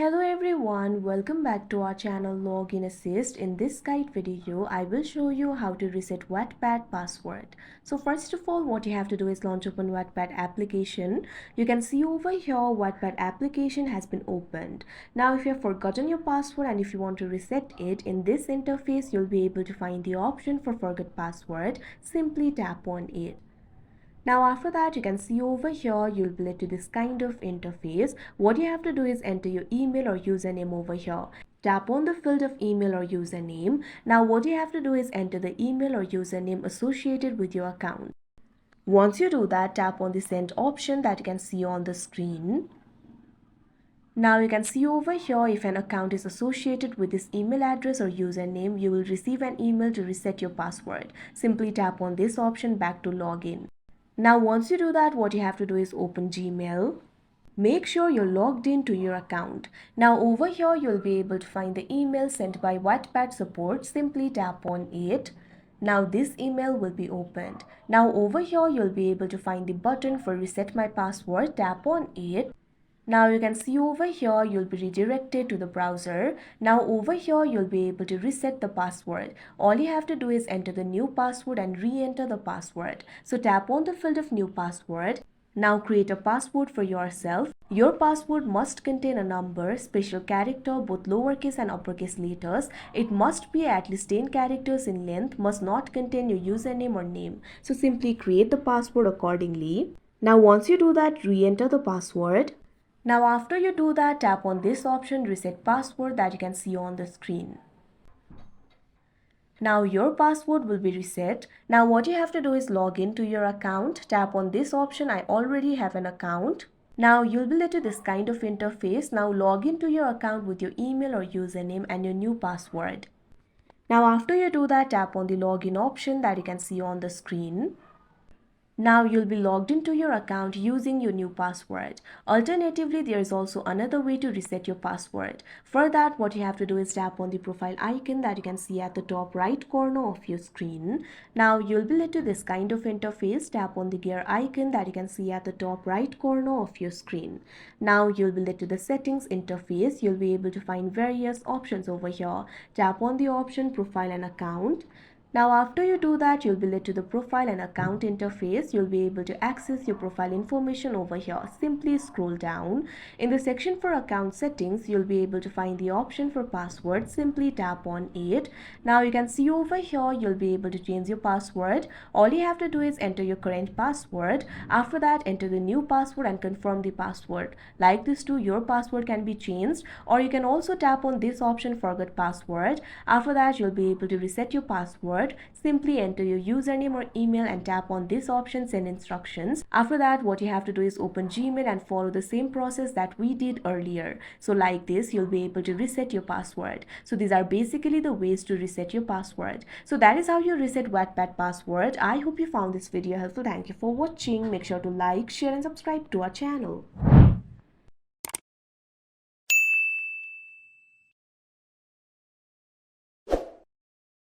Hello everyone, welcome back to our channel Login Assist. In this guide video, I will show you how to reset Wattpad password. So first of all, what you have to do is launch open Wattpad application. You can see over here Wattpad application has been opened. Now if you have forgotten your password and if you want to reset it, in this interface you'll be able to find the option for forget password. Simply tap on it. Now after that, you can see over here you'll be led to this kind of interface. What you have to do is enter your email or username over here. Tap on the field of email or username. Now what you have to do is enter the email or username associated with your account. Once you do that, tap on the send option that you can see on the screen. Now you can see over here if an account is associated with this email address or username, you will receive an email to reset your password. Simply tap on this option back to login. Now once you do that, what you have to do is open Gmail. Make sure you're logged into your account. Now over here you'll be able to find the email sent by Wattpad support. Simply tap on it. Now this email will be opened. Now over here you'll be able to find the button for reset my password. Tap on it. Now you can see over here you'll be redirected to the browser. Now over here you'll be able to reset the password. All you have to do is enter the new password and re-enter the password. So tap on the field of new password. Now create a password for yourself. Your password must contain a number, special character, both lowercase and uppercase letters. It must be at least 10 characters in length, must not contain your username or name. So simply create the password accordingly. Now once you do that, re-enter the password. Now after you do that, tap on this option reset password that you can see on the screen. Now your password will be reset. Now what you have to do is log into your account. Tap on this option, I already have an account. Now you'll be led to this kind of interface. Now log into your account with your email or username and your new password. Now after you do that, tap on the login option that you can see on the screen. Now you'll be logged into your account using your new password. Alternatively, there is also another way to reset your password. For that, what you have to do is tap on the profile icon that you can see at the top right corner of your screen. Now you'll be led to this kind of interface. Tap on the gear icon that you can see at the top right corner of your screen. Now you'll be led to the settings interface. You'll be able to find various options over here. Tap on the option profile and account. Now after you do that, you'll be led to the profile and account interface. You'll be able to access your profile information over here. Simply scroll down. In the section for account settings, you'll be able to find the option for password. Simply tap on it. Now you can see over here, you'll be able to change your password. All you have to do is enter your current password. After that, enter the new password and confirm the password. Like this too, your password can be changed, or you can also tap on this option forget password. After that, you'll be able to reset your password. Simply enter your username or email and tap on this option send instructions. After that, what you have to do is open Gmail and follow the same process that we did earlier. So like this, you'll be able to reset your password. So these are basically the ways to reset your password. So that is how you reset Wattpad password. I hope you found this video helpful. Thank you for watching. Make sure to like, share and subscribe to our channel.